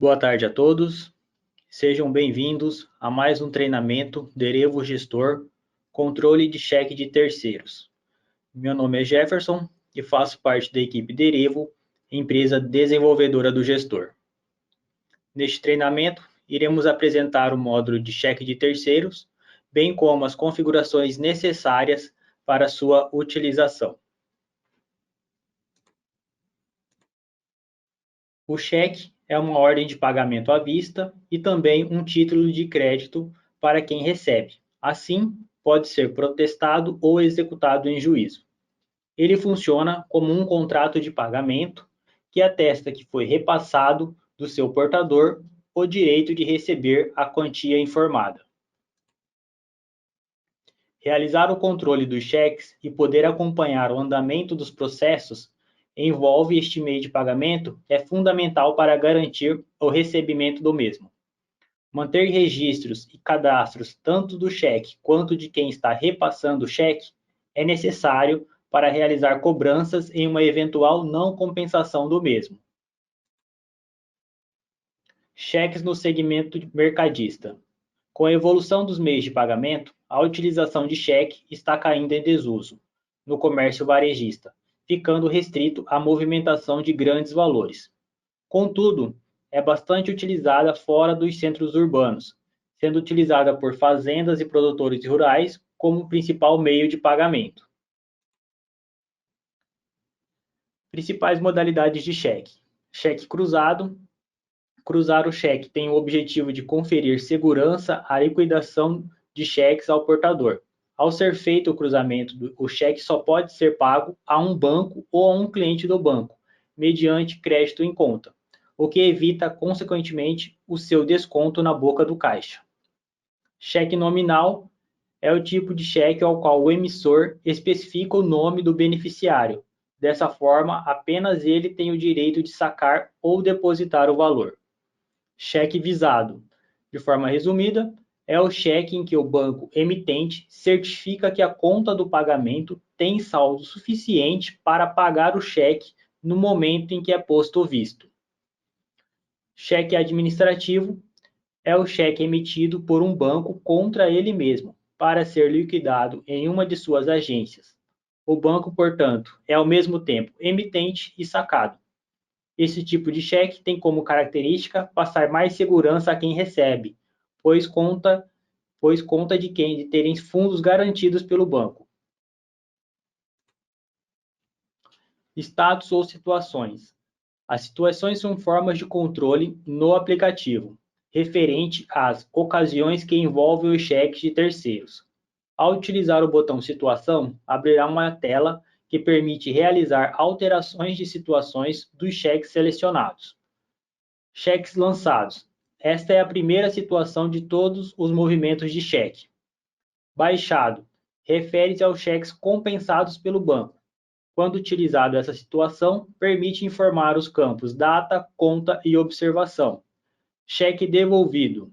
Boa tarde a todos, sejam bem-vindos a mais um treinamento Derevo Gestor, controle de cheque de terceiros. Meu nome é Jefferson e faço parte da equipe Derevo, empresa desenvolvedora do gestor. Neste treinamento, iremos apresentar o módulo de cheque de terceiros, bem como as configurações necessárias para sua utilização. O cheque é uma ordem de pagamento à vista e também um título de crédito para quem recebe. Assim, pode ser protestado ou executado em juízo. Ele funciona como um contrato de pagamento que atesta que foi repassado do seu portador o direito de receber a quantia informada. Realizar o controle dos cheques e poder acompanhar o andamento dos processos envolve este meio de pagamento é fundamental para garantir o recebimento do mesmo. Manter registros e cadastros tanto do cheque quanto de quem está repassando o cheque é necessário para realizar cobranças em uma eventual não compensação do mesmo. Cheques no segmento mercadista. Com a evolução dos meios de pagamento, a utilização de cheque está caindo em desuso no comércio varejista, ficando restrito à movimentação de grandes valores. Contudo, é bastante utilizada fora dos centros urbanos, sendo utilizada por fazendas e produtores rurais como principal meio de pagamento. Principais modalidades de cheque: cheque cruzado. Cruzar o cheque tem o objetivo de conferir segurança à liquidação de cheques ao portador. Ao ser feito o cruzamento, o cheque só pode ser pago a um banco ou a um cliente do banco, mediante crédito em conta, o que evita, consequentemente, o seu desconto na boca do caixa. Cheque nominal é o tipo de cheque ao qual o emissor especifica o nome do beneficiário. Dessa forma, apenas ele tem o direito de sacar ou depositar o valor. Cheque visado, de forma resumida, é o cheque em que o banco emitente certifica que a conta do pagamento tem saldo suficiente para pagar o cheque no momento em que é posto o visto. Cheque administrativo é o cheque emitido por um banco contra ele mesmo, para ser liquidado em uma de suas agências. O banco, portanto, é ao mesmo tempo emitente e sacado. Esse tipo de cheque tem como característica passar mais segurança a quem recebe, pois conta de terem fundos garantidos pelo banco. Status ou situações. As situações são formas de controle no aplicativo, referente às ocasiões que envolvem os cheques de terceiros. Ao utilizar o botão Situação, abrirá uma tela que permite realizar alterações de situações dos cheques selecionados. Cheques lançados. Esta é a primeira situação de todos os movimentos de cheque. Baixado. Refere-se aos cheques compensados pelo banco. Quando utilizado essa situação, permite informar os campos data, conta e observação. Cheque devolvido.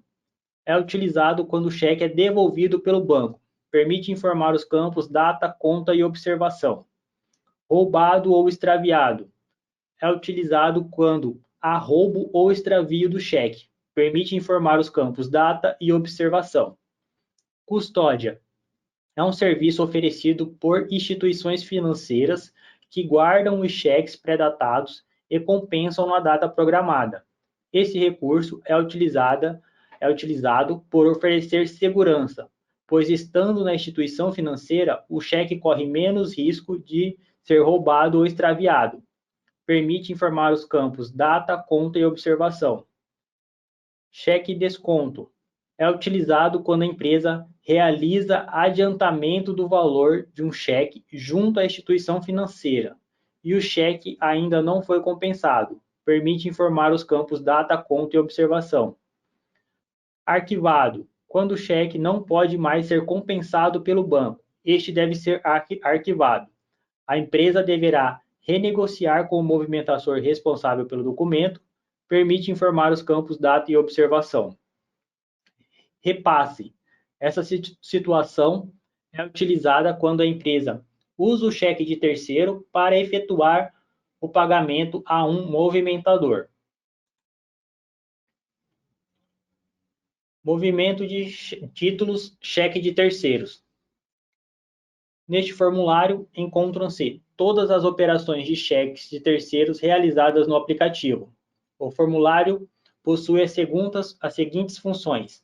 É utilizado quando o cheque é devolvido pelo banco. Permite informar os campos data, conta e observação. Roubado ou extraviado. É utilizado quando há roubo ou extravio do cheque. Permite informar os campos data e observação. Custódia. É um serviço oferecido por instituições financeiras que guardam os cheques pré-datados e compensam na data programada. Esse recurso é utilizado por oferecer segurança, pois estando na instituição financeira, o cheque corre menos risco de ser roubado ou extraviado. Permite informar os campos data, conta e observação. Cheque desconto. É utilizado quando a empresa realiza adiantamento do valor de um cheque junto à instituição financeira e o cheque ainda não foi compensado. Permite informar os campos data, conta e observação. Arquivado. Quando o cheque não pode mais ser compensado pelo banco, este deve ser arquivado. A empresa deverá renegociar com o movimentação responsável pelo documento, permite informar os campos data e observação. Repasse. Essa situação é utilizada quando a empresa usa o cheque de terceiro para efetuar o pagamento a um movimentador. movimento de títulos, cheque de terceiros. Neste formulário encontram-se todas as operações de cheques de terceiros realizadas no aplicativo. O formulário possui as seguintes funções: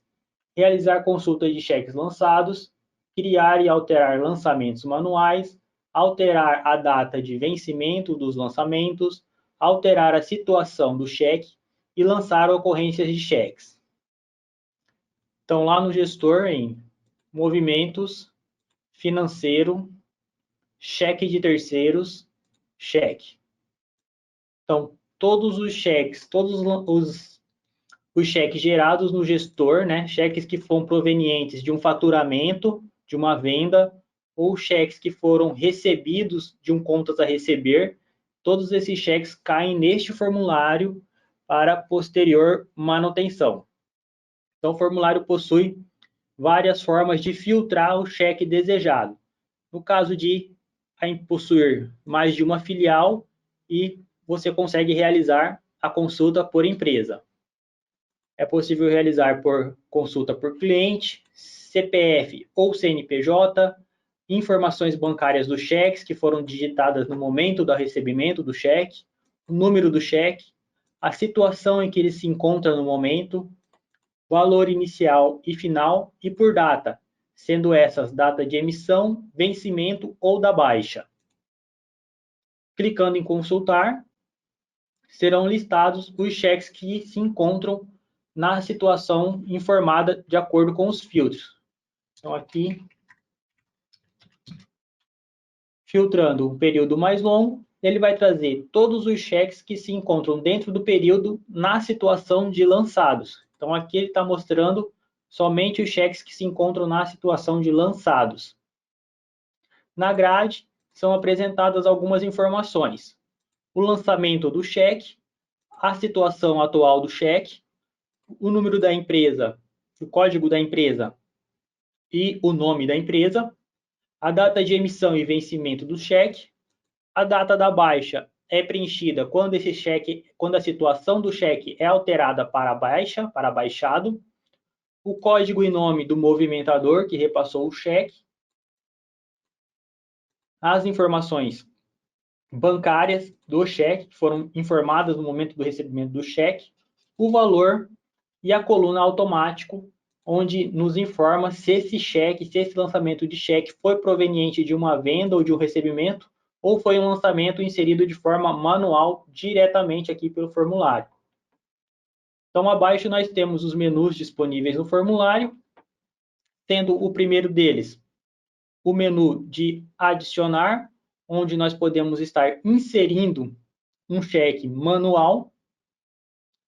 realizar consulta de cheques lançados, criar e alterar lançamentos manuais, alterar a data de vencimento dos lançamentos, alterar a situação do cheque e lançar ocorrências de cheques. Então, lá no gestor, em movimentos, financeiro, cheque de terceiros, cheque. Então, todos os cheques, os cheques gerados no gestor, né, cheques que foram provenientes de um faturamento, de uma venda, ou cheques que foram recebidos de um contas a receber, todos esses cheques caem neste formulário para posterior manutenção. Então, o formulário possui várias formas de filtrar o cheque desejado. No caso de possuir mais de uma filial, e você consegue realizar a consulta por empresa. É possível realizar por consulta por cliente, CPF ou CNPJ, informações bancárias dos cheques que foram digitadas no momento do recebimento do cheque, o número do cheque, a situação em que ele se encontra no momento, valor inicial e final e por data, sendo essas data de emissão, vencimento ou da baixa. Clicando em consultar, serão listados os cheques que se encontram na situação informada de acordo com os filtros. Então, aqui, filtrando o período mais longo, ele vai trazer todos os cheques que se encontram dentro do período na situação de lançados. Então, aqui ele está mostrando somente os cheques que se encontram na situação de lançados. Na grade, são apresentadas algumas informações: o lançamento do cheque, a situação atual do cheque, o número da empresa, o código da empresa e o nome da empresa, a data de emissão e vencimento do cheque, a data da baixa é preenchida quando a situação do cheque é alterada para baixa, para baixado, o código e nome do movimentador que repassou o cheque, as informações bancárias do cheque, que foram informadas no momento do recebimento do cheque, o valor e a coluna automático, onde nos informa se esse cheque, se esse lançamento de cheque foi proveniente de uma venda ou de um recebimento, ou foi um lançamento inserido de forma manual diretamente aqui pelo formulário. Então, abaixo nós temos os menus disponíveis no formulário, tendo o primeiro deles o menu de adicionar, onde nós podemos estar inserindo um cheque manual.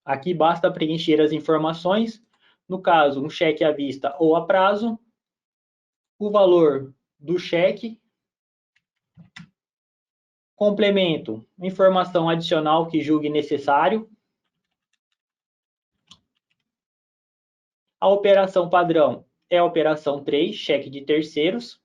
Aqui basta preencher as informações, no caso, um cheque à vista ou a prazo, o valor do cheque, complemento, informação adicional que julgue necessário, a operação padrão é a operação 3, cheque de terceiros,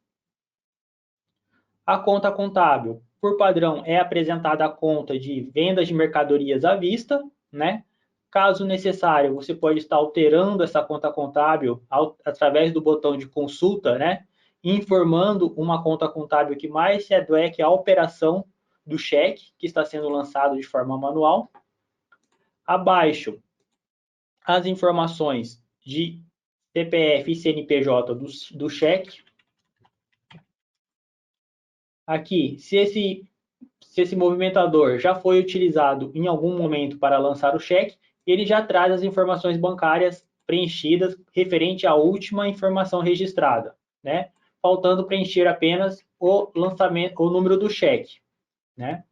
a conta contábil, por padrão, é apresentada a conta de vendas de mercadorias à vista, né? Caso necessário, você pode estar alterando essa conta contábil através do botão de consulta, né? Informando uma conta contábil que mais se adeque à operação do cheque que está sendo lançado de forma manual. Abaixo, as informações de CPF e CNPJ do cheque. Aqui, se esse movimentador já foi utilizado em algum momento para lançar o cheque, ele já traz as informações bancárias preenchidas referente à última informação registrada, né? Faltando preencher apenas o lançamento, o número do cheque, né?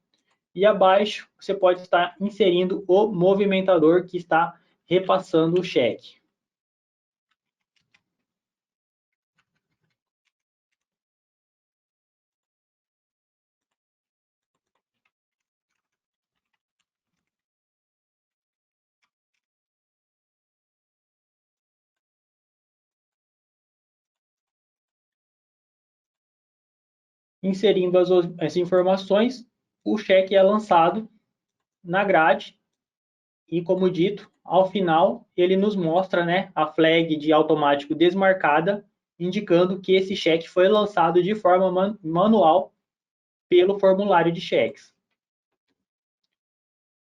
E abaixo você pode estar inserindo o movimentador que está repassando o cheque. Inserindo as informações, o cheque é lançado na grade E, como dito, ao final, ele nos mostra, né, a flag de automático desmarcada, indicando que esse cheque foi lançado de forma manual pelo formulário de cheques.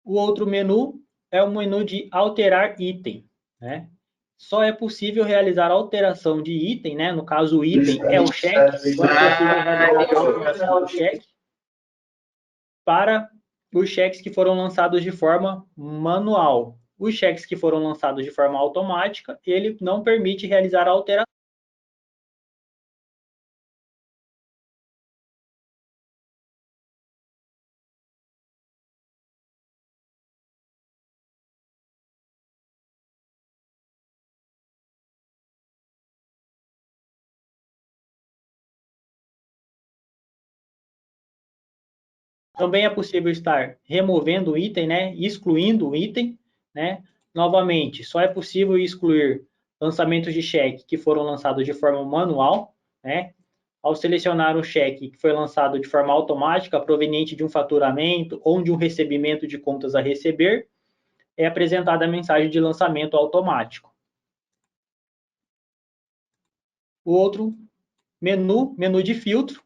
O outro menu é o menu de alterar item, né? Só é possível realizar alteração de item, né? No caso, o item é o cheque, só é possível realizar a alteração do cheque para os cheques que foram lançados de forma manual. Os cheques que foram lançados de forma automática, ele não permite realizar a alteração. Também é possível estar removendo o item, né? Excluindo o item, né? Novamente, só é possível excluir lançamentos de cheque que foram lançados de forma manual, né? Ao selecionar um cheque que foi lançado de forma automática, proveniente de um faturamento ou de um recebimento de contas a receber, é apresentada a mensagem de lançamento automático. O outro menu de filtro,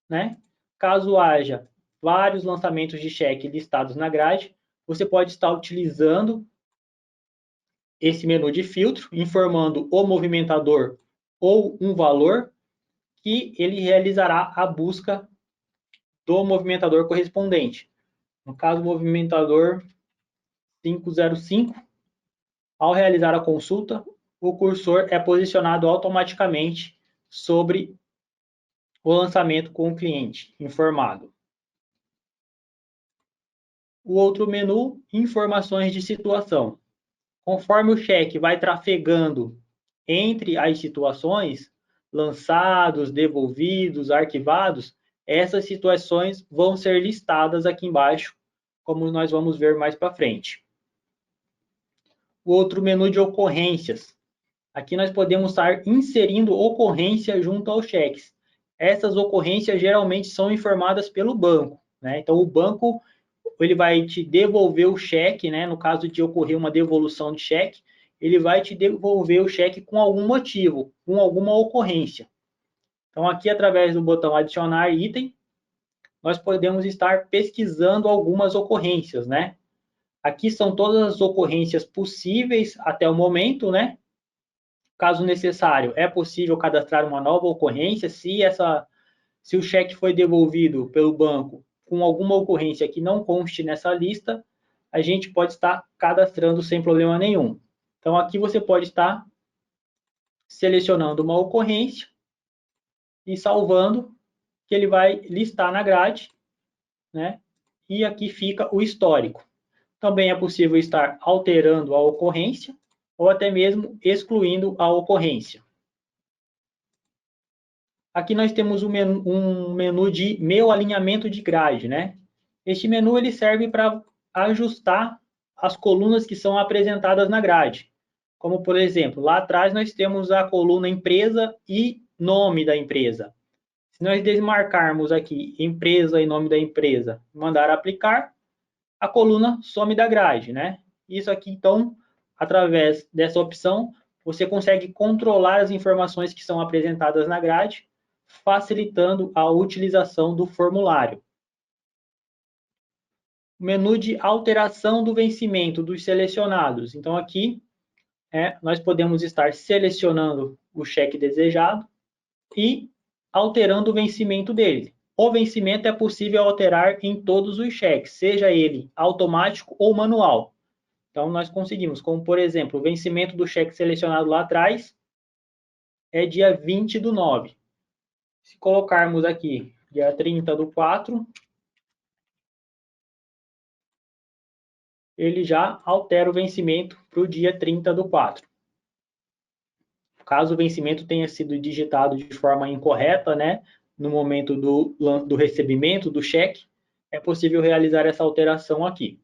né? Caso haja vários lançamentos de cheque listados na grade, você pode estar utilizando esse menu de filtro, informando o movimentador ou um valor que ele realizará a busca do movimentador correspondente. No caso, o movimentador 505, ao realizar a consulta, o cursor é posicionado automaticamente sobre o lançamento com o cliente informado. O outro menu, informações de situação. Conforme o cheque vai trafegando entre as situações, lançados, devolvidos, arquivados, essas situações vão ser listadas aqui embaixo, como nós vamos ver mais para frente. O outro menu de ocorrências. Aqui nós podemos estar inserindo ocorrência junto aos cheques. Essas ocorrências geralmente são informadas pelo banco, né? Então, o banco ele vai te devolver o cheque, né? No caso de ocorrer uma devolução de cheque, ele vai te devolver o cheque com algum motivo, com alguma ocorrência. Então, aqui, através do botão adicionar item, nós podemos estar pesquisando algumas ocorrências, né? Aqui são todas as ocorrências possíveis até o momento, né? Caso necessário, é possível cadastrar uma nova ocorrência se o cheque foi devolvido pelo banco com alguma ocorrência que não conste nessa lista, a gente pode estar cadastrando sem problema nenhum. Então, aqui você pode estar selecionando uma ocorrência e salvando, que ele vai listar na grade, né? E aqui fica o histórico. Também é possível estar alterando a ocorrência ou até mesmo excluindo a ocorrência. Aqui nós temos um menu de meu alinhamento de grade, né? Este menu ele serve para ajustar as colunas que são apresentadas na grade. Como, por exemplo, lá atrás nós temos a coluna empresa e nome da empresa. Se nós desmarcarmos aqui empresa e nome da empresa, mandar aplicar, a coluna some da grade, né? Isso aqui, então, através dessa opção, você consegue controlar as informações que são apresentadas na grade, facilitando a utilização do formulário. Menu de alteração do vencimento dos selecionados. Então, aqui, nós podemos estar selecionando o cheque desejado e alterando o vencimento dele. O vencimento é possível alterar em todos os cheques, seja ele automático ou manual. Então, nós conseguimos, como por exemplo, o vencimento do cheque selecionado lá atrás é dia 20/9. Se colocarmos aqui dia 30/4, ele já altera o vencimento para o dia 30/4. Caso o vencimento tenha sido digitado de forma incorreta, né, no momento do recebimento do cheque, é possível realizar essa alteração aqui.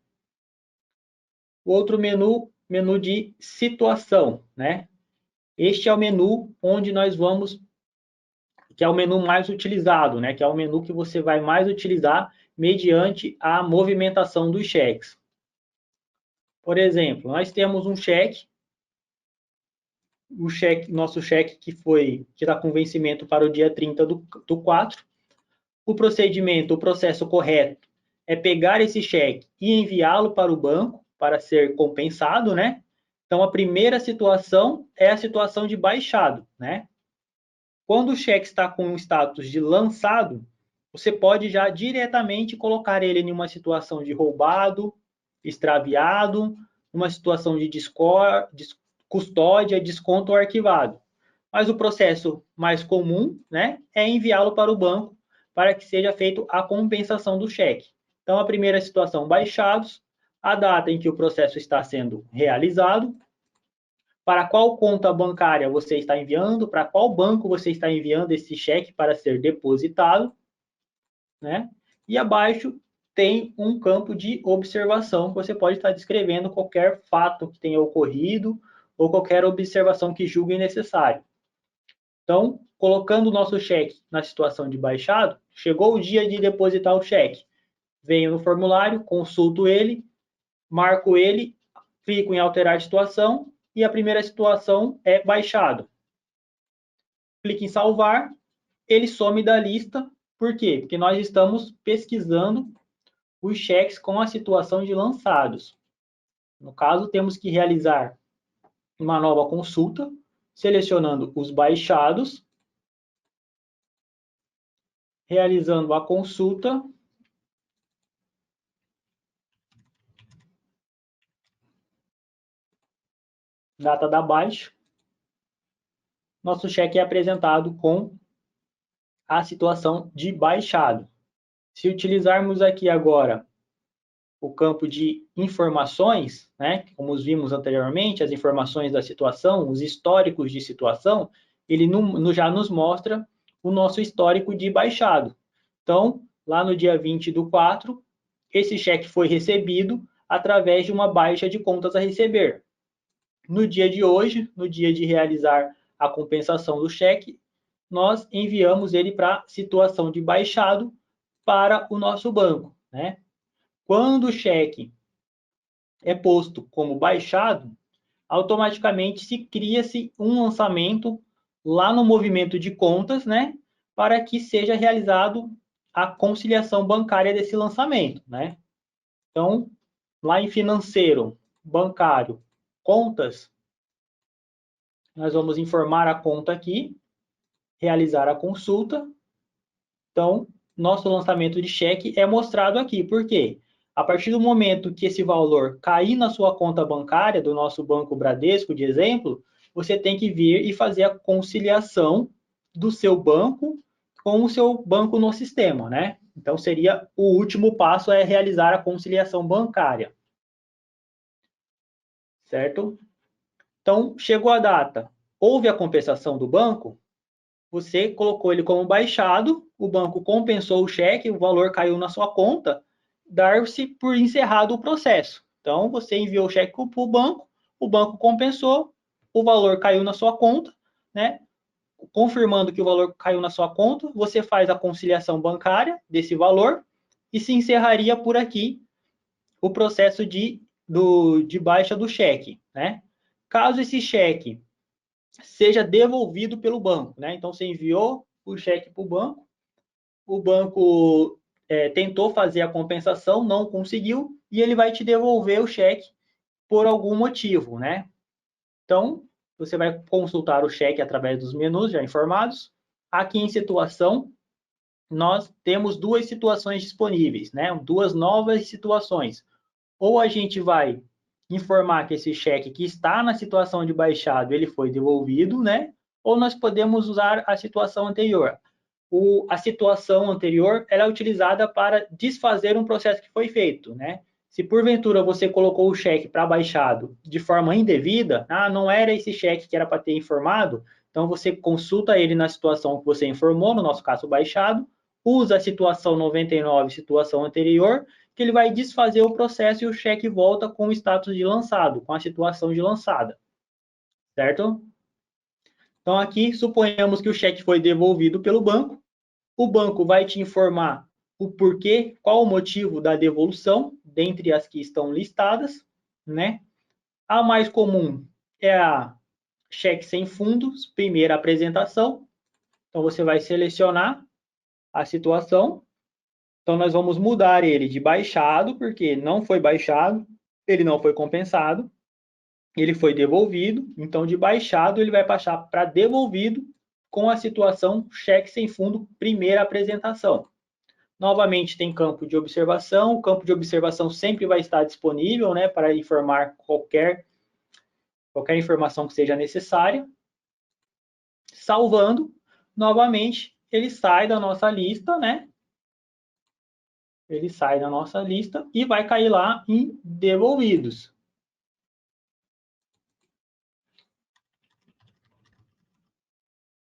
O outro menu de situação, né? Este é o menu onde nós vamos, que é o menu mais utilizado, né? Que é o menu que você vai mais utilizar mediante a movimentação dos cheques. Por exemplo, nós temos um cheque, nosso cheque que está com vencimento para o dia 30 do 4. O procedimento, o processo correto é pegar esse cheque e enviá-lo para o banco para ser compensado, né? Então, a primeira situação é a situação de baixado, né? Quando o cheque está com um status de lançado, você pode já diretamente colocar ele em uma situação de roubado, extraviado, uma situação de custódia, desconto ou arquivado. Mas o processo mais comum, né, é enviá-lo para o banco para que seja feita a compensação do cheque. Então, a primeira situação, baixados, a data em que o processo está sendo realizado, para qual conta bancária você está enviando, para qual banco você está enviando esse cheque para ser depositado, né? E abaixo tem um campo de observação, que você pode estar descrevendo qualquer fato que tenha ocorrido ou qualquer observação que julgue necessário. Então, colocando o nosso cheque na situação de baixado, chegou o dia de depositar o cheque. Venho no formulário, consulto ele, marco ele, clico em alterar situação e a primeira situação é baixado. Clique em salvar, ele some da lista. Por quê? Porque nós estamos pesquisando os cheques com a situação de lançados. No caso, temos que realizar uma nova consulta, selecionando os baixados, realizando a consulta, data da baixa, nosso cheque é apresentado com a situação de baixado. Se utilizarmos aqui agora o campo de informações, né, como vimos anteriormente, as informações da situação, os históricos de situação, ele já nos mostra o nosso histórico de baixado. Então, lá no dia 20 do 4, esse cheque foi recebido através de uma baixa de contas a receber. No dia de hoje, no dia de realizar a compensação do cheque, nós enviamos ele para a situação de baixado para o nosso banco, né? Quando o cheque é posto como baixado, automaticamente se cria-se um lançamento lá no movimento de contas, né, para que seja realizado a conciliação bancária desse lançamento, né? Então, lá em financeiro, bancário, contas, nós vamos informar a conta aqui, realizar a consulta. Então, nosso lançamento de cheque é mostrado aqui. Por quê? A partir do momento que esse valor cair na sua conta bancária, do nosso Banco Bradesco, de exemplo, você tem que vir e fazer a conciliação do seu banco com o seu banco no sistema, né? Então, seria o último passo é realizar a conciliação bancária. Certo? Então, chegou a data, houve a compensação do banco, você colocou ele como baixado, o banco compensou o cheque, o valor caiu na sua conta, dar-se por encerrado o processo. Então, você enviou o cheque para o banco compensou, o valor caiu na sua conta, né? Confirmando que o valor caiu na sua conta, você faz a conciliação bancária desse valor e se encerraria por aqui o processo de baixa do cheque, né? Caso esse cheque seja devolvido pelo banco, né? Então, você enviou o cheque para o banco tentou fazer a compensação, não conseguiu, e ele vai te devolver o cheque por algum motivo, né? Então, você vai consultar o cheque através dos menus já informados. Aqui em situação, nós temos duas situações disponíveis, né? Duas novas situações. Ou a gente vai informar que esse cheque que está na situação de baixado, ele foi devolvido, né? Ou nós podemos usar a situação anterior. A situação anterior ela é utilizada para desfazer um processo que foi feito, né? Se porventura você colocou o cheque para baixado de forma indevida, não era esse cheque que era para ter informado, então você consulta ele na situação que você informou, no nosso caso baixado, usa a situação 99, situação anterior, que ele vai desfazer o processo e o cheque volta com o status de lançado, com a situação de lançada, certo? Então aqui, suponhamos que o cheque foi devolvido pelo banco, o banco vai te informar o porquê, qual o motivo da devolução, dentre as que estão listadas. né? A mais comum é a cheque sem fundos, primeira apresentação. Então, você vai selecionar a situação. Então, nós vamos mudar ele de baixado, porque não foi baixado, ele não foi compensado, ele foi devolvido. Então, de baixado, ele vai passar para devolvido com a situação cheque sem fundo, primeira apresentação. Novamente, tem campo de observação. O campo de observação sempre vai estar disponível, né, para informar qualquer informação que seja necessária. Salvando, novamente, ele sai da nossa lista, né? Ele sai da nossa lista e vai cair lá em devolvidos.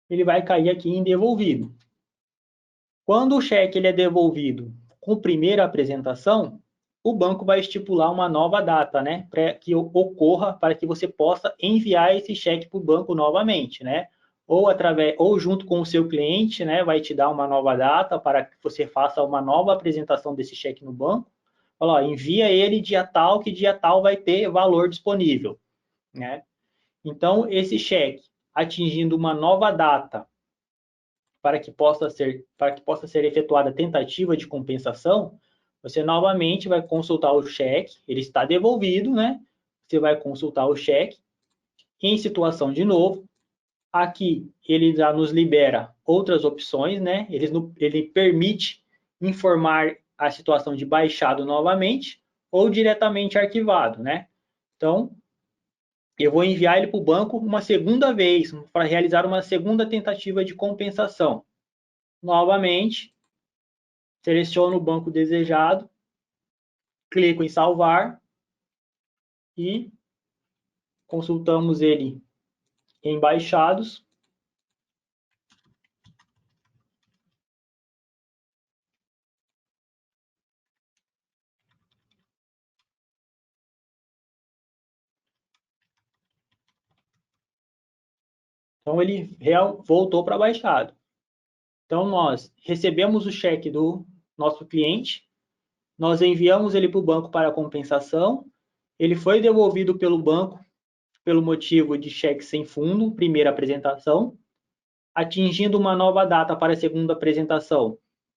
Ele vai cair aqui em devolvido. Quando o cheque ele é devolvido com primeira apresentação, o banco vai estipular uma nova data, né, para que ocorra, para que você possa enviar esse cheque para o banco novamente, né? Ou junto com o seu cliente, né, vai te dar uma nova data para que você faça uma nova apresentação desse cheque no banco. Fala, ó, envia ele dia tal, que dia tal vai ter valor disponível, né? Então, esse cheque atingindo uma nova data para que possa ser efetuada a tentativa de compensação, você novamente vai consultar o cheque, ele está devolvido, né? Você vai consultar o cheque. Em situação de novo, aqui ele já nos libera outras opções, né? Ele permite informar a situação de baixado novamente ou diretamente arquivado, né? Então, eu vou enviar ele para o banco uma segunda vez, para realizar uma segunda tentativa de compensação. Novamente, seleciono o banco desejado, clico em salvar e consultamos ele em baixados. Então, ele voltou para baixado. Então, nós recebemos o cheque do nosso cliente, nós enviamos ele para o banco para compensação, ele foi devolvido pelo banco pelo motivo de cheque sem fundo, primeira apresentação, atingindo uma nova data para a segunda apresentação.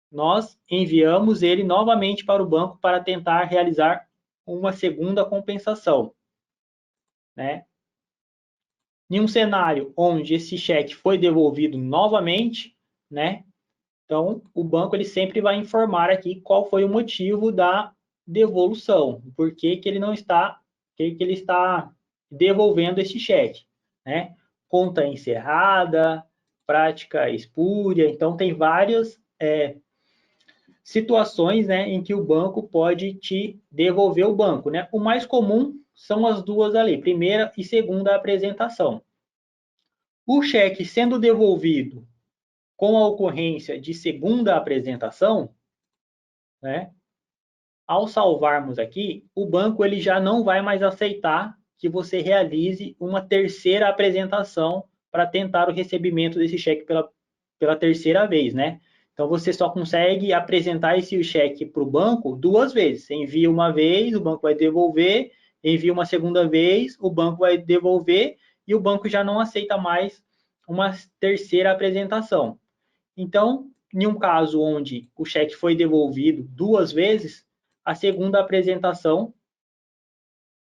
Nós enviamos ele novamente para o banco para tentar realizar uma segunda compensação, né? Em um cenário onde esse cheque foi devolvido novamente, né? Então, o banco ele sempre vai informar aqui qual foi o motivo da devolução, por que ele não está, que ele está devolvendo esse cheque, né? Conta encerrada, prática espúria, então tem várias situações, né, em que o banco pode te devolver o banco, né? O mais comum são as duas ali, primeira e segunda apresentação. O cheque sendo devolvido com a ocorrência de segunda apresentação, né? Ao salvarmos aqui, o banco ele já não vai mais aceitar que você realize uma terceira apresentação para tentar o recebimento desse cheque pela terceira vez, né? Então você só consegue apresentar esse cheque para o banco duas vezes. Você envia uma vez, o banco vai devolver, envia uma segunda vez, o banco vai devolver e o banco já não aceita mais uma terceira apresentação. Então, em um caso onde o cheque foi devolvido duas vezes, a segunda apresentação,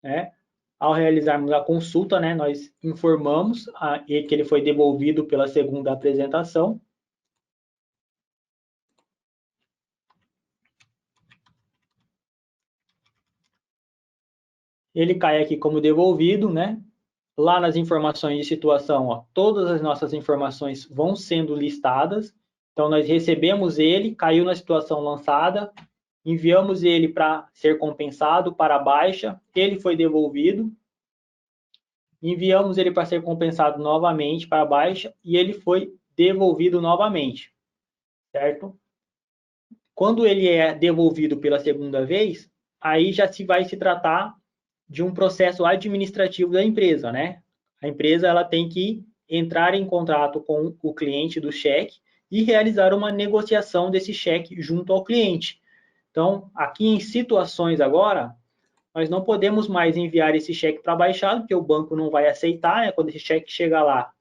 né, ao realizarmos a consulta, né, nós informamos que ele foi devolvido pela segunda apresentação. Ele cai aqui como devolvido, né? Lá nas informações de situação, ó, todas as nossas informações vão sendo listadas. Então, nós recebemos ele, caiu na situação lançada, enviamos ele para ser compensado para a baixa, ele foi devolvido, enviamos ele para ser compensado novamente para a baixa e ele foi devolvido novamente, certo? Quando ele é devolvido pela segunda vez, aí já vai se tratar de um processo administrativo da empresa, né? A empresa ela tem que entrar em contato com o cliente do cheque e realizar uma negociação desse cheque junto ao cliente. Então, aqui em situações agora, nós não podemos mais enviar esse cheque para baixado, porque o banco não vai aceitar, né? Quando esse cheque chegar lá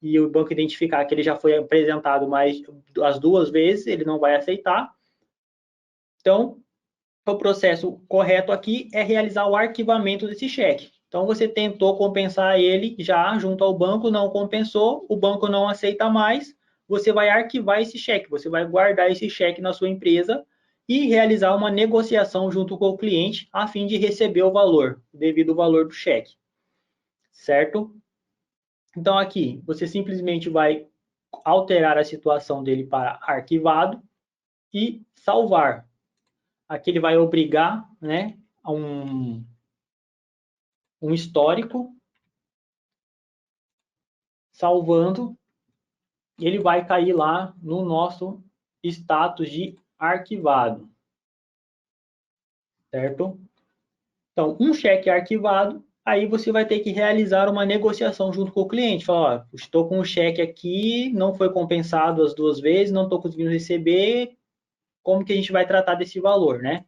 e o banco identificar que ele já foi apresentado mais as 2 vezes, ele não vai aceitar. Então, o processo correto aqui é realizar o arquivamento desse cheque. Então, você tentou compensar ele já junto ao banco, não compensou, o banco não aceita mais, você vai arquivar esse cheque, você vai guardar esse cheque na sua empresa e realizar uma negociação junto com o cliente a fim de receber o valor, devido ao valor do cheque, certo? Então, aqui, você simplesmente vai alterar a situação dele para arquivado e salvar. Aqui ele vai obrigar, né, a um histórico, salvando, e ele vai cair lá no nosso status de arquivado, certo? Então, um cheque arquivado, aí você vai ter que realizar uma negociação junto com o cliente. Falar, ó, estou com o cheque aqui, não foi compensado as 2 vezes, não estou conseguindo receber, como que a gente vai tratar desse valor, né?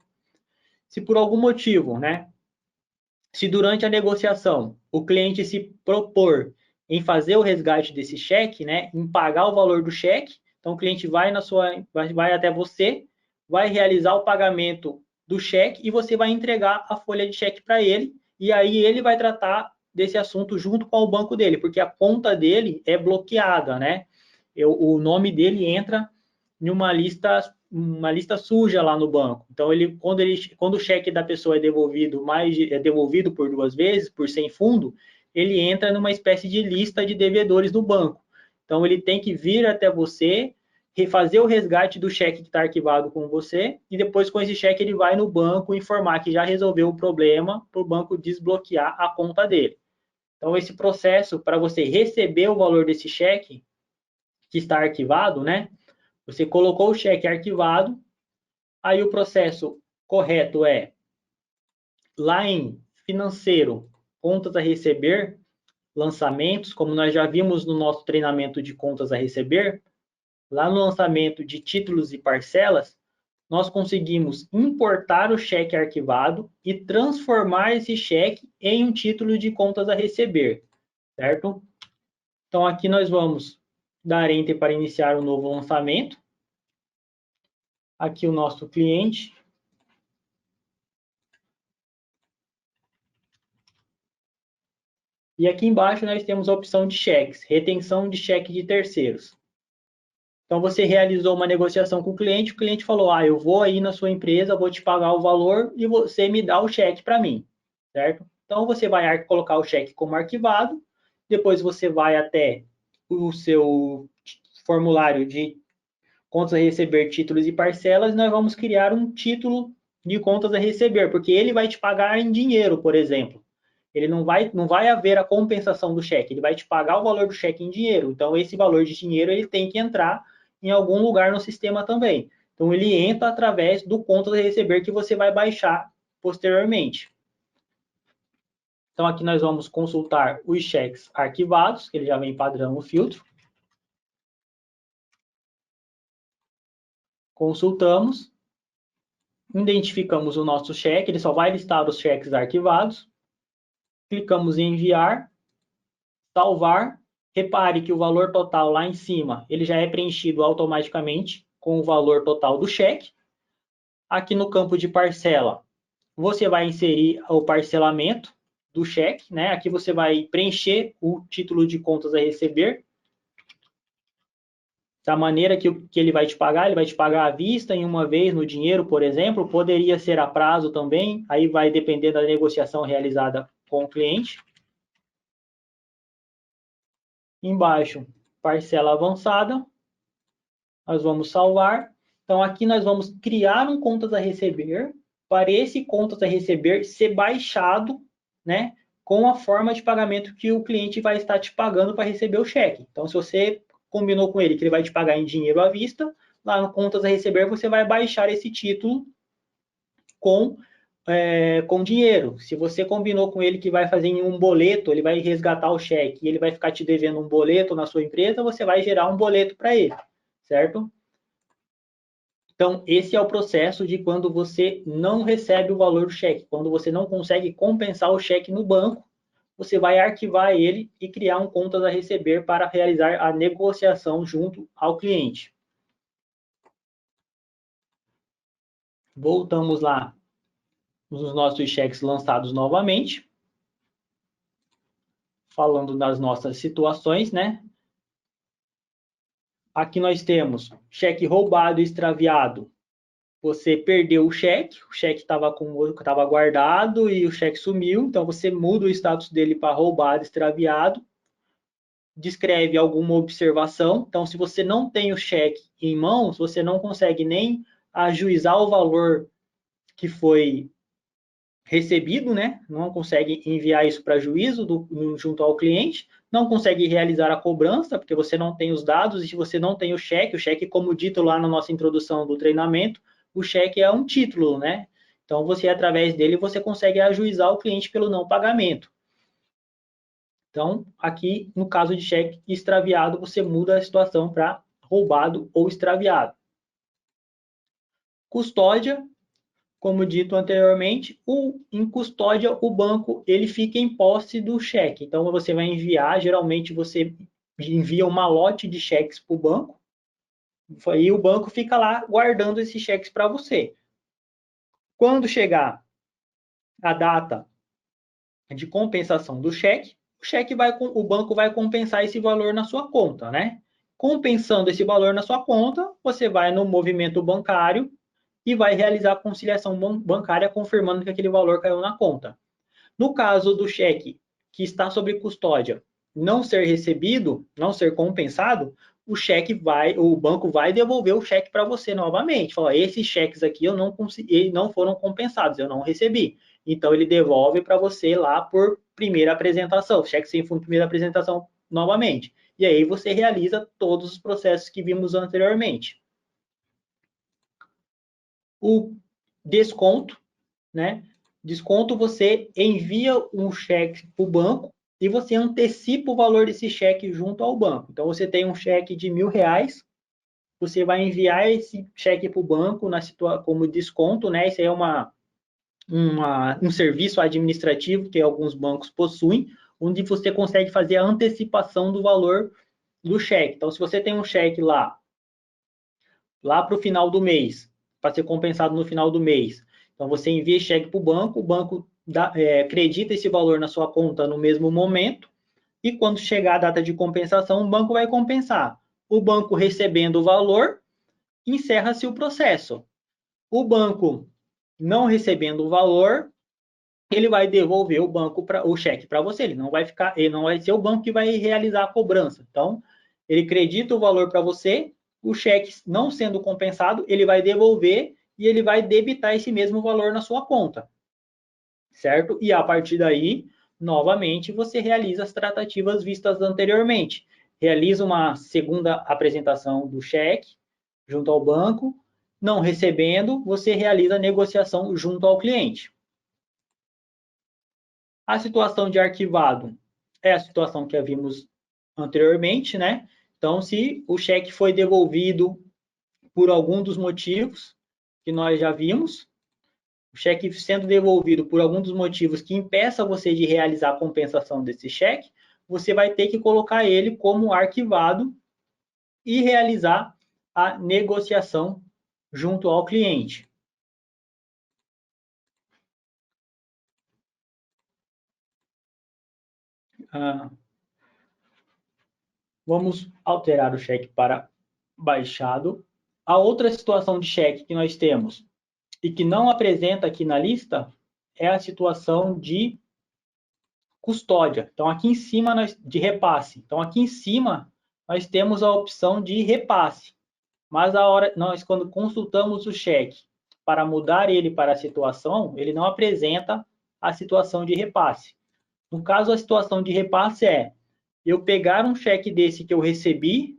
Se por algum motivo, né, se durante a negociação o cliente se propor em fazer o resgate desse cheque, né, em pagar o valor do cheque, então o cliente vai até você, vai realizar o pagamento do cheque e você vai entregar a folha de cheque para ele e aí ele vai tratar desse assunto junto com o banco dele, porque a conta dele é bloqueada, né? O nome dele entra em uma lista suja lá no banco. Então, quando o cheque da pessoa é devolvido por 2 vezes, por sem fundo, ele entra numa espécie de lista de devedores do banco. Então, ele tem que vir até você, refazer o resgate do cheque que está arquivado com você, e depois, com esse cheque, ele vai no banco informar que já resolveu o problema, para o banco desbloquear a conta dele. Então, esse processo, para você receber o valor desse cheque, que está arquivado, né? Você colocou o cheque arquivado, aí o processo correto é, lá em financeiro, contas a receber, lançamentos, como nós já vimos no nosso treinamento de contas a receber, lá no lançamento de títulos e parcelas, nós conseguimos importar o cheque arquivado e transformar esse cheque em um título de contas a receber, certo? Então, aqui nós vamos dar Enter para iniciar um novo lançamento. Aqui o nosso cliente. E aqui embaixo nós temos a opção de cheques, retenção de cheque de terceiros. Então, você realizou uma negociação com o cliente falou, eu vou aí na sua empresa, vou te pagar o valor e você me dá o cheque para mim, certo? Então, você vai colocar o cheque como arquivado, depois você vai até o seu formulário de contas a receber, títulos e parcelas, e nós vamos criar um título de contas a receber, porque ele vai te pagar em dinheiro, por exemplo. Ele não vai haver a compensação do cheque, ele vai te pagar o valor do cheque em dinheiro. Então, esse valor de dinheiro ele tem que entrar em algum lugar no sistema também. Então, ele entra através do contas a receber que você vai baixar posteriormente. Então, aqui nós vamos consultar os cheques arquivados, que ele já vem padrão no filtro. Consultamos, identificamos o nosso cheque, ele só vai listar os cheques arquivados. Clicamos em enviar, salvar. Repare que o valor total lá em cima, ele já é preenchido automaticamente com o valor total do cheque. Aqui no campo de parcela, você vai inserir o parcelamento do cheque, né? Aqui você vai preencher o título de contas a receber, da maneira que ele vai te pagar, ele vai te pagar à vista em uma vez no dinheiro, por exemplo, poderia ser a prazo também, aí vai depender da negociação realizada com o cliente. Embaixo, parcela avançada, nós vamos salvar. Então, aqui nós vamos criar um contas a receber, para esse contas a receber ser baixado, né, com a forma de pagamento que o cliente vai estar te pagando para receber o cheque. Então, se você combinou com ele que ele vai te pagar em dinheiro à vista, lá no contas a receber você vai baixar esse título com dinheiro. Se você combinou com ele que vai fazer em um boleto, ele vai resgatar o cheque e ele vai ficar te devendo um boleto na sua empresa, você vai gerar um boleto para ele, certo? Então, esse é o processo de quando você não recebe o valor do cheque, quando você não consegue compensar o cheque no banco, você vai arquivar ele e criar um contas a receber para realizar a negociação junto ao cliente. Voltamos lá nos nossos cheques lançados novamente, falando das nossas situações, né? Aqui nós temos cheque roubado e extraviado. Você perdeu o cheque estava guardado e o cheque sumiu, então você muda o status dele para roubado, extraviado, descreve alguma observação. Então, se você não tem o cheque em mãos, você não consegue nem ajuizar o valor que foi recebido, né? Não consegue enviar isso para juízo junto ao cliente, não consegue realizar a cobrança, porque você não tem os dados, e se você não tem o cheque, como dito lá na nossa introdução do treinamento, o cheque é um título, né? Então, você, através dele, você consegue ajuizar o cliente pelo não pagamento. Então, aqui, no caso de cheque extraviado, você muda a situação para roubado ou extraviado. Custódia, como dito anteriormente, em custódia, o banco ele fica em posse do cheque. Então, você vai enviar, geralmente você envia um malote de cheques para o banco, e o banco fica lá guardando esses cheques para você. Quando chegar a data de compensação do cheque, o banco vai compensar esse valor na sua conta, né? Compensando esse valor na sua conta, você vai no movimento bancário e vai realizar a conciliação bancária confirmando que aquele valor caiu na conta. No caso do cheque que está sob custódia não ser recebido, não ser compensado, o banco vai devolver o cheque para você novamente. Fala, esses cheques aqui eu não consegui, não foram compensados, eu não recebi. Então ele devolve para você lá por primeira apresentação, cheque sem fundo, primeira apresentação novamente. E aí você realiza todos os processos que vimos anteriormente. O desconto, né? Desconto, você envia um cheque para o banco e você antecipa o valor desse cheque junto ao banco. Então, você tem um cheque de R$1.000, você vai enviar esse cheque para o banco como desconto, né? Isso aí é um serviço administrativo que alguns bancos possuem, onde você consegue fazer a antecipação do valor do cheque. Então, se você tem um cheque lá para o final do mês, para ser compensado no final do mês, então você envia cheque para o banco acredita esse valor na sua conta no mesmo momento, e quando chegar a data de compensação, o banco vai compensar. O banco recebendo o valor, encerra-se o processo. O banco não recebendo o valor, ele vai devolver o cheque para você. Ele não vai ser o banco que vai realizar a cobrança. Então, ele acredita o valor para você, o cheque não sendo compensado, ele vai devolver e ele vai debitar esse mesmo valor na sua conta, certo? E a partir daí, novamente, você realiza as tratativas vistas anteriormente. Realiza uma segunda apresentação do cheque junto ao banco, não recebendo, você realiza a negociação junto ao cliente. A situação de arquivado é a situação que vimos anteriormente, né? Então, se o cheque foi devolvido por algum dos motivos que nós já vimos, o cheque sendo devolvido por algum dos motivos que impeça você de realizar a compensação desse cheque, você vai ter que colocar ele como arquivado e realizar a negociação junto ao cliente. Vamos alterar o cheque para baixado. A outra situação de cheque que nós temos e que não apresenta aqui na lista é a situação de custódia. Então, aqui em cima, de repasse. Então, aqui em cima, nós temos a opção de repasse. Mas quando consultamos o cheque para mudar ele para a situação, ele não apresenta a situação de repasse. No caso, a situação de repasse é eu pegar um cheque desse que eu recebi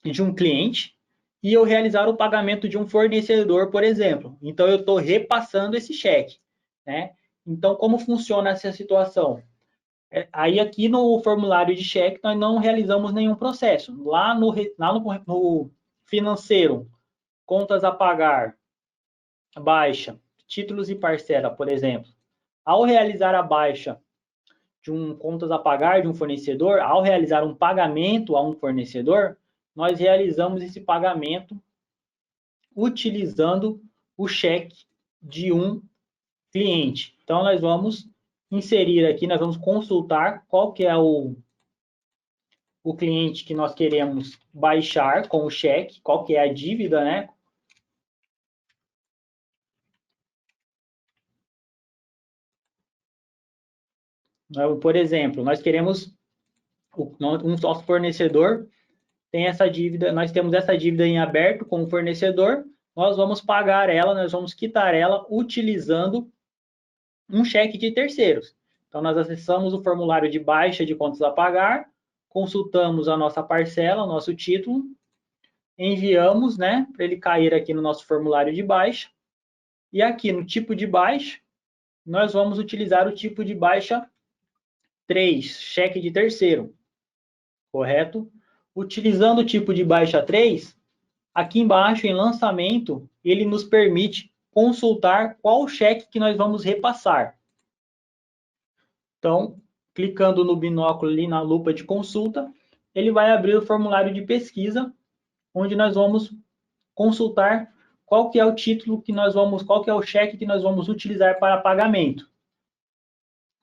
de um cliente e eu realizar o pagamento de um fornecedor, por exemplo. Então, eu estou repassando esse cheque, né? Então, como funciona essa situação? Aí, aqui no formulário de cheque, nós não realizamos nenhum processo. Lá no financeiro, contas a pagar, baixa, títulos e parcela, por exemplo. Ao realizar a baixa de contas a pagar de um fornecedor, ao realizar um pagamento a um fornecedor, nós realizamos esse pagamento utilizando o cheque de um cliente. Então, nós vamos inserir aqui, nós vamos consultar qual que é o cliente que nós queremos baixar com o cheque, qual que é a dívida, né? Por exemplo, nós queremos um nosso fornecedor tem essa dívida, nós temos essa dívida em aberto com o fornecedor, nós vamos pagar ela, nós vamos quitar ela utilizando um cheque de terceiros. Então, nós acessamos o formulário de baixa de contas a pagar, consultamos a nossa parcela, o nosso título, enviamos, né, para ele cair aqui no nosso formulário de baixa, e aqui no tipo de baixa, nós vamos utilizar o tipo de baixa 3, cheque de terceiro, correto? Utilizando o tipo de baixa 3, aqui embaixo em lançamento, ele nos permite consultar qual cheque que nós vamos repassar. Então, clicando no binóculo ali na lupa de consulta, ele vai abrir o formulário de pesquisa, onde nós vamos consultar qual que é o título que nós vamos, qual que é o cheque que nós vamos utilizar para pagamento.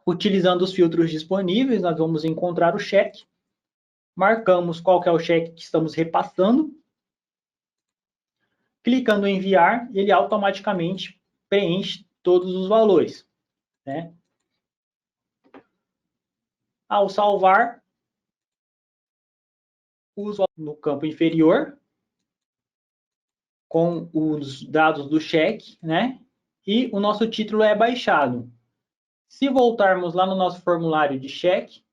Utilizando os filtros disponíveis, nós vamos encontrar o cheque, marcamos qual que é o cheque que estamos repassando, clicando em enviar, ele automaticamente preenche todos os valores, né? Ao salvar, uso no campo inferior, com os dados do cheque, né? E o nosso título é baixado. Se voltarmos lá no nosso formulário de cheque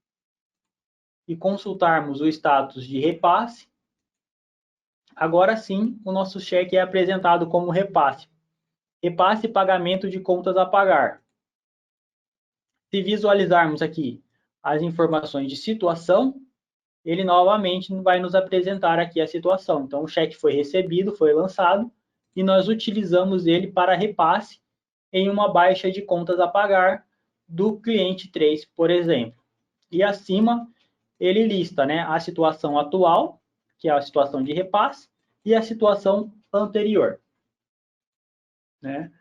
e consultarmos o status de repasse, agora sim o nosso cheque é apresentado como repasse. Repasse e pagamento de contas a pagar. Se visualizarmos aqui as informações de situação, ele novamente vai nos apresentar aqui a situação. Então, o cheque foi recebido, foi lançado, e nós utilizamos ele para repasse em uma baixa de contas a pagar do cliente 3, por exemplo. E acima, ele lista, né, a situação atual, que é a situação de repasse, e a situação anterior, né?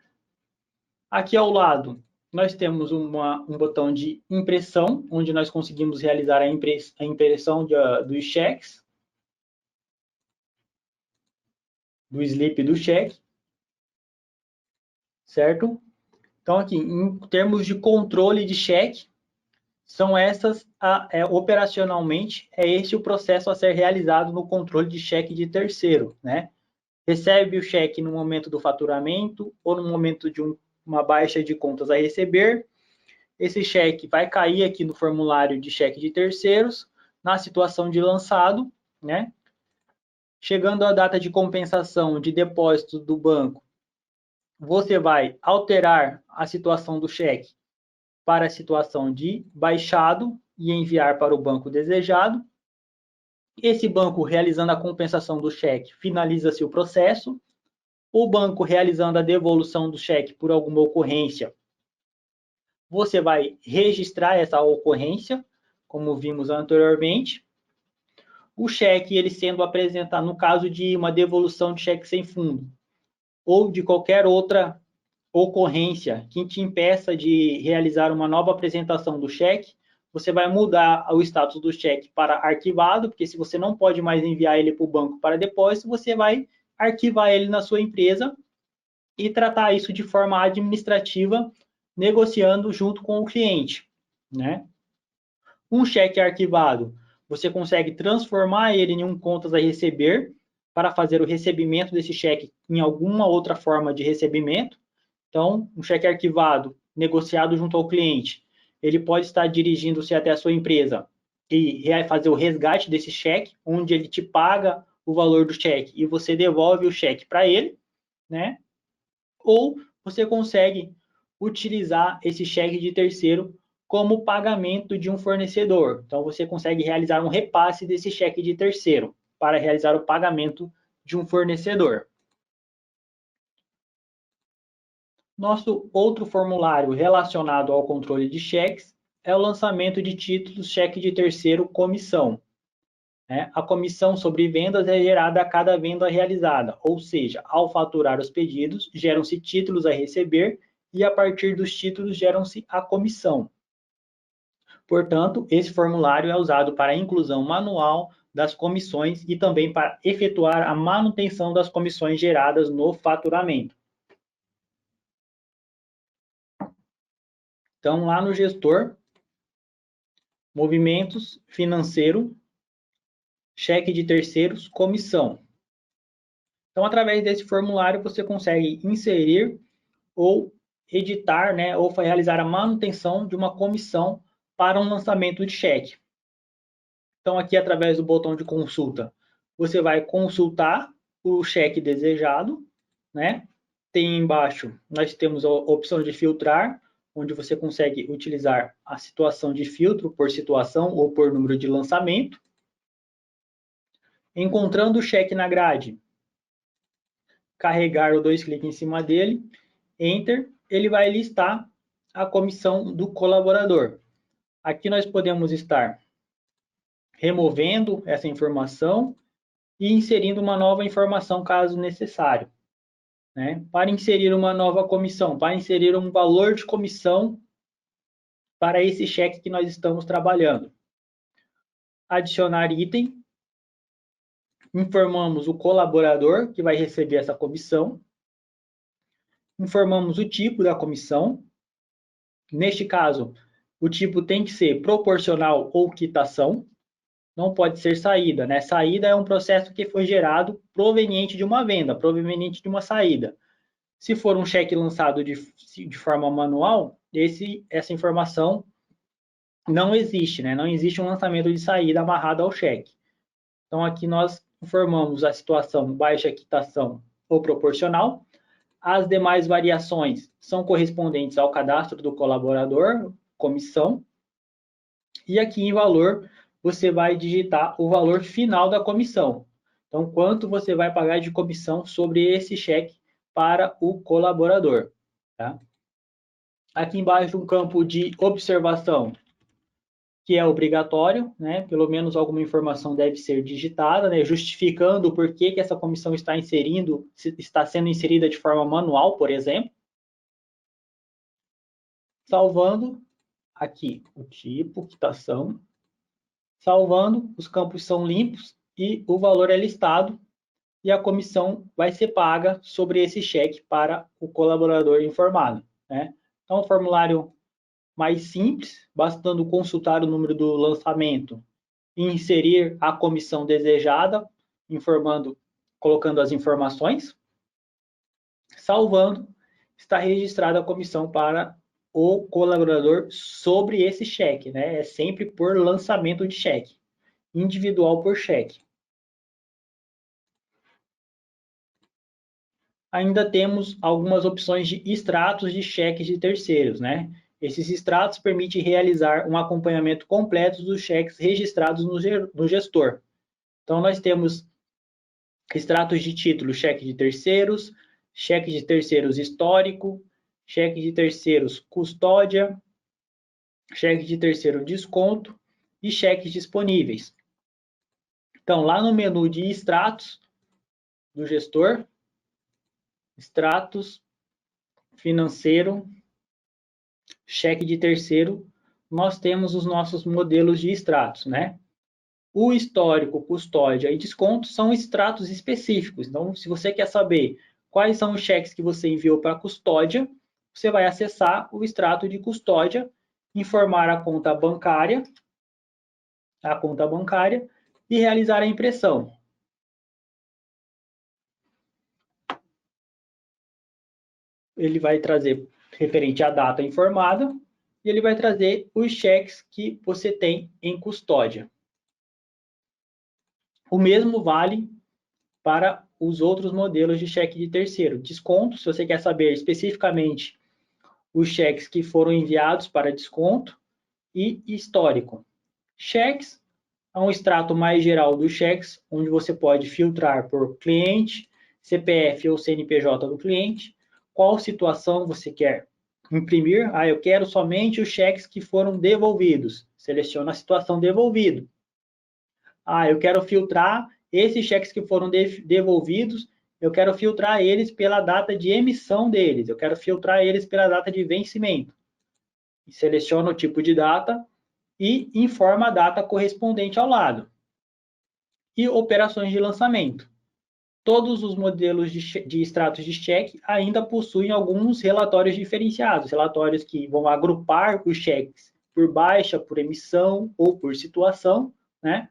Aqui ao lado, nós temos um botão de impressão, onde nós conseguimos realizar a impressão dos cheques, do slip do cheque, certo? Então, aqui, em termos de controle de cheque, são essas, operacionalmente, é este o processo a ser realizado no controle de cheque de terceiro, né? Recebe o cheque no momento do faturamento ou no momento de uma baixa de contas a receber. Esse cheque vai cair aqui no formulário de cheque de terceiros, na situação de lançado, né? Chegando à data de compensação de depósito do banco, você vai alterar a situação do cheque para a situação de baixado e enviar para o banco desejado. Esse banco, realizando a compensação do cheque, finaliza-se o processo. O banco, realizando a devolução do cheque por alguma ocorrência, você vai registrar essa ocorrência, como vimos anteriormente. O cheque, ele sendo apresentado, no caso de uma devolução de cheque sem fundo, ou de qualquer outra ocorrência que te impeça de realizar uma nova apresentação do cheque, você vai mudar o status do cheque para arquivado, porque se você não pode mais enviar ele para o banco para depósito, você vai arquivar ele na sua empresa e tratar isso de forma administrativa, negociando junto com o cliente, né? Um cheque arquivado, você consegue transformar ele em um contas a receber para fazer o recebimento desse cheque em alguma outra forma de recebimento. Então, um cheque arquivado, negociado junto ao cliente, ele pode estar dirigindo-se até a sua empresa e fazer o resgate desse cheque, onde ele te paga o valor do cheque e você devolve o cheque para ele, né? Ou você consegue utilizar esse cheque de terceiro como pagamento de um fornecedor. Então, você consegue realizar um repasse desse cheque de terceiro para realizar o pagamento de um fornecedor. Nosso outro formulário relacionado ao controle de cheques é o lançamento de títulos cheque de terceiro comissão. A comissão sobre vendas é gerada a cada venda realizada, ou seja, ao faturar os pedidos, geram-se títulos a receber e a partir dos títulos geram-se a comissão. Portanto, esse formulário é usado para a inclusão manual das comissões e também para efetuar a manutenção das comissões geradas no faturamento. Então, lá no gestor, movimentos, financeiro, cheque de terceiros, comissão. Então, através desse formulário, você consegue inserir ou editar, ou realizar a manutenção de uma comissão para um lançamento de cheque. Então, aqui, através do botão de consulta, você vai consultar o cheque desejado, Tem embaixo, nós temos a opção de filtrar, onde você consegue utilizar a situação de filtro por situação ou por número de lançamento. Encontrando o cheque na grade, carregar o 2 cliques em cima dele, Enter, ele vai listar a comissão do colaborador. Aqui nós podemos estar removendo essa informação e inserindo uma nova informação caso necessário. Para inserir uma nova comissão, para inserir um valor de comissão para esse cheque que nós estamos trabalhando. Adicionar item. Informamos o colaborador que vai receber essa comissão. Informamos o tipo da comissão. Neste caso, o tipo tem que ser proporcional ou quitação. Não pode ser saída, Saída é um processo que foi gerado proveniente de uma venda, proveniente de uma saída. Se for um cheque lançado de forma manual, essa informação não existe, Não existe um lançamento de saída amarrado ao cheque. Então, aqui nós informamos a situação baixa quitação ou proporcional. As demais variações são correspondentes ao cadastro do colaborador, comissão. E aqui em valor, você vai digitar o valor final da comissão. Então, quanto você vai pagar de comissão sobre esse cheque para o colaborador. Aqui embaixo, um campo de observação, que é obrigatório, Pelo menos alguma informação deve ser digitada, justificando por que essa comissão está sendo inserida de forma manual, por exemplo. Salvando aqui o tipo, quitação. Salvando, os campos são limpos e o valor é listado e a comissão vai ser paga sobre esse cheque para o colaborador informado. Então, o formulário mais simples, bastando consultar o número do lançamento e inserir a comissão desejada, colocando as informações. Salvando, está registrada a comissão para o colaborador sobre esse cheque, É sempre por lançamento de cheque, individual por cheque. Ainda temos algumas opções de extratos de cheques de terceiros, Esses extratos permitem realizar um acompanhamento completo dos cheques registrados no gestor. Então, nós temos extratos de título, cheque de terceiros histórico, cheque de terceiros custódia, cheque de terceiro desconto e cheques disponíveis. Então, lá no menu de extratos do gestor, extratos, financeiro, cheque de terceiro, nós temos os nossos modelos de extratos, O histórico, custódia e desconto são extratos específicos. Então, se você quer saber quais são os cheques que você enviou para a custódia, você vai acessar o extrato de custódia, informar a conta bancária e realizar a impressão. Ele vai trazer referente à data informada e ele vai trazer os cheques que você tem em custódia. O mesmo vale para os outros modelos de cheque de terceiro. Desconto, se você quer saber especificamente os cheques que foram enviados para desconto, e histórico. Cheques é um extrato mais geral dos cheques, onde você pode filtrar por cliente, CPF ou CNPJ do cliente, qual situação você quer imprimir. Eu quero somente os cheques que foram devolvidos. Seleciona a situação devolvido. Eu quero filtrar esses cheques que foram devolvidos, eu quero filtrar eles pela data de emissão deles, eu quero filtrar eles pela data de vencimento. Seleciona o tipo de data e informa a data correspondente ao lado. E operações de lançamento. Todos os modelos de extratos de cheque ainda possuem alguns relatórios diferenciados, relatórios que vão agrupar os cheques por baixa, por emissão ou por situação, né?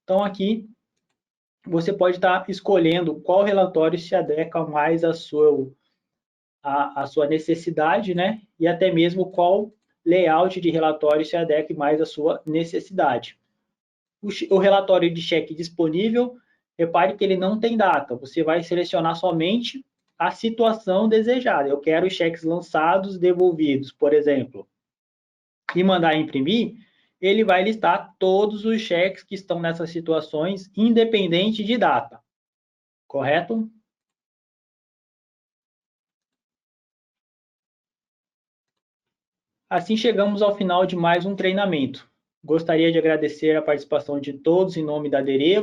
Então, aqui, você pode estar escolhendo qual relatório se adequa mais à sua necessidade, né? E até mesmo qual layout de relatório se adeque mais à sua necessidade. O relatório de cheque disponível, repare que ele não tem data. Você vai selecionar somente a situação desejada. Eu quero os cheques lançados, devolvidos, por exemplo, e mandar imprimir. Ele vai listar todos os cheques que estão nessas situações, independente de data. Correto? Assim chegamos ao final de mais um treinamento. Gostaria de agradecer a participação de todos em nome da Derevo.